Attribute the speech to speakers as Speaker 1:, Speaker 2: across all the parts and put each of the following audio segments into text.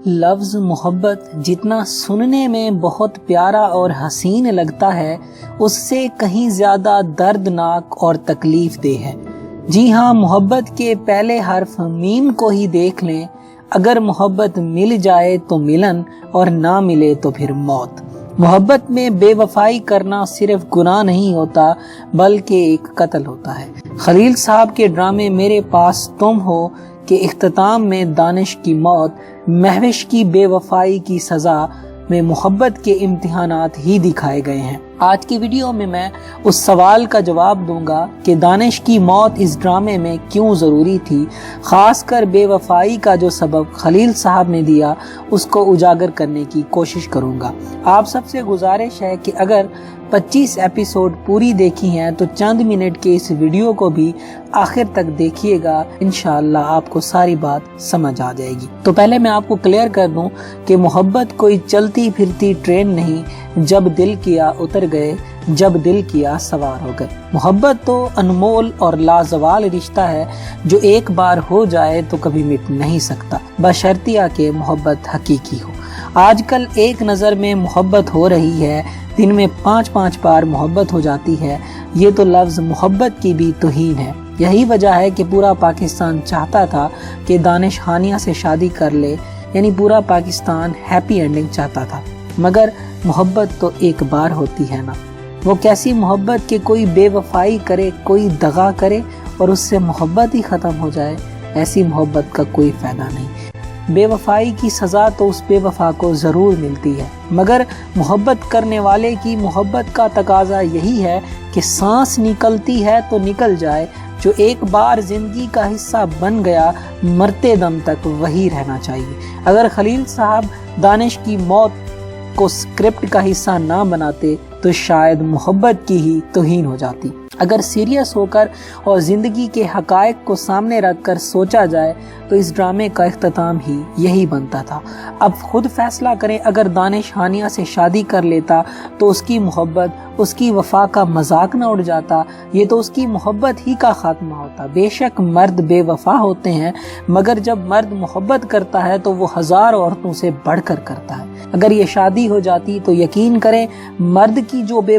Speaker 1: لفظ محبت جتنا سننے میں بہت پیارا اور حسین لگتا ہے، اس سے کہیں زیادہ دردناک اور تکلیف دہ ہے۔ جی ہاں، محبت کے پہلے حرف میم کو ہی دیکھ لیں۔ اگر محبت مل جائے تو ملن، اور نہ ملے تو پھر موت۔ محبت میں بے وفائی کرنا صرف گناہ نہیں ہوتا بلکہ ایک قتل ہوتا ہے۔ خلیل صاحب کے ڈرامے میرے پاس تم ہو کے اختتام میں دانش کی موت، مہوش کی بے وفائی کی سزا میں محبت کے امتحانات ہی دکھائے گئے ہیں۔ آج کی ویڈیو میں میں اس سوال کا جواب دوں گا کہ دانش کی موت اس ڈرامے میں کیوں ضروری تھی، خاص کر بے وفائی کا جو سبب خلیل صاحب نے دیا اس کو اجاگر کرنے کی کوشش کروں گا۔ آپ سب سے گزارش ہے کہ اگر 25 ایپیسوڈ پوری دیکھی ہیں تو چند منٹ کے اس ویڈیو کو بھی آخر تک دیکھیے گا، انشاءاللہ آپ کو ساری بات سمجھ آ جائے گی۔ تو پہلے میں آپ کو کلیئر کر دوں کہ محبت کوئی چلتی پھرتی ٹرین نہیں، جب دل کیا اتر گئے، جب دل کیا سوار ہو گئے۔ محبت تو انمول اور لازوال رشتہ ہے جو ایک بار ہو جائے تو کبھی مٹ نہیں سکتا، بشرطیہ کہ محبت حقیقی ہو۔ آج کل ایک نظر میں محبت ہو رہی ہے، دن میں 5 بار محبت ہو جاتی ہے۔ یہ تو لفظ محبت کی بھی توہین ہے۔ یہی وجہ ہے کہ پورا پاکستان چاہتا تھا کہ دانش ہانیہ سے شادی کر لے، یعنی پورا پاکستان ہیپی اینڈنگ چاہتا تھا، مگر محبت تو ایک بار ہوتی ہے نا۔ وہ کیسی محبت کہ کوئی بے وفائی کرے، کوئی دغا کرے اور اس سے محبت ہی ختم ہو جائے؟ ایسی محبت کا کوئی فائدہ نہیں۔ بے وفائی کی سزا تو اس بے وفا کو ضرور ملتی ہے، مگر محبت کرنے والے کی محبت کا تقاضا یہی ہے کہ سانس نکلتی ہے تو نکل جائے۔ جو ایک بار زندگی کا حصہ بن گیا، مرتے دم تک وہی رہنا چاہیے۔ اگر خلیل صاحب دانش کی موت کو سکرپٹ کا حصہ نہ بناتے تو شاید محبت کی ہی توہین ہو جاتی۔ اگر سیریس ہو کر اور زندگی کے حقائق کو سامنے رکھ کر سوچا جائے تو اس ڈرامے کا اختتام ہی یہی بنتا تھا۔ اب خود فیصلہ کریں، اگر دانش ہانیہ سے شادی کر لیتا تو اس کی محبت، اس کی وفا کا مذاق نہ اڑ جاتا، یہ تو اس کی محبت ہی کا خاتمہ ہوتا۔ بے شک مرد بے وفا ہوتے ہیں، مگر جب مرد محبت کرتا ہے تو وہ 1000 عورتوں سے بڑھ کر کرتا ہے۔ اگر یہ شادی ہو جاتی تو یقین کریں مرد کی جو بے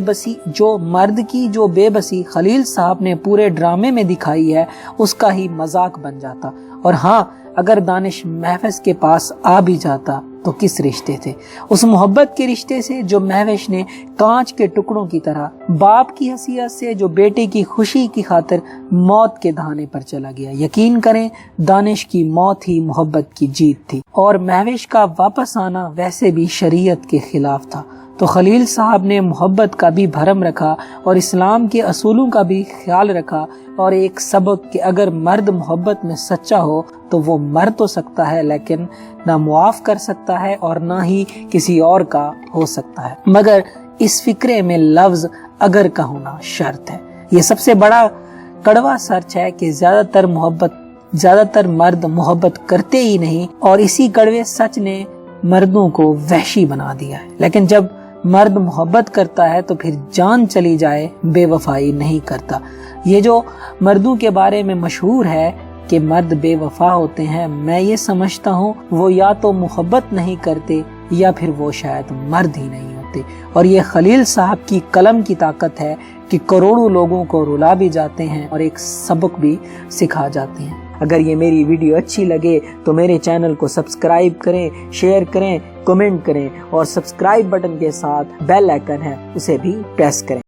Speaker 1: بسی خلیل صاحب نے پورے ڈرامے میں دکھائی ہے اس کا ہی مذاق بن جاتا۔ اور ہاں، اگر دانش مہوش کے پاس آ بھی جاتا تو کس رشتے تھے؟ اس محبت کے رشتے سے جو مہوش نے کانچ کے ٹکڑوں کی طرح باپ کی حیثیت سے جو بیٹے کی خوشی کی خاطر موت کے دہانے پر چلا گیا۔ یقین کریں دانش کی موت ہی محبت کی جیت تھی، اور مہوش کا واپس آنا ویسے بھی شریعت کے خلاف تھا۔ تو خلیل صاحب نے محبت کا بھی بھرم رکھا اور اسلام کے اصولوں کا بھی خیال رکھا، اور ایک سبق کہ اگر مرد محبت میں سچا ہو تو وہ مر تو سکتا ہے لیکن نہ معاف کر سکتا ہے اور نہ ہی کسی اور کا ہو سکتا ہے، مگر اس فکرے میں لفظ اگر کا ہونا شرط ہے۔ یہ سب سے بڑا کڑوا سچ ہے کہ زیادہ تر مرد محبت کرتے ہی نہیں، اور اسی کڑوے سچ نے مردوں کو وحشی بنا دیا ہے۔ لیکن جب مرد محبت کرتا ہے تو پھر جان چلی جائے بے وفائی نہیں کرتا۔ یہ جو مردوں کے بارے میں مشہور ہے کہ مرد بے وفا ہوتے ہیں، میں یہ سمجھتا ہوں وہ یا تو محبت نہیں کرتے یا پھر وہ شاید مرد ہی نہیں ہوتے۔ اور یہ خلیل صاحب کی قلم کی طاقت ہے کہ کروڑوں لوگوں کو رلا بھی جاتے ہیں اور ایک سبق بھی سکھا جاتے ہیں۔ اگر یہ میری ویڈیو اچھی لگے تو میرے چینل کو سبسکرائب کریں، شیئر کریں، کمنٹ کریں، اور سبسکرائب بٹن کے ساتھ بیل آئیکن ہے اسے بھی پریس کریں۔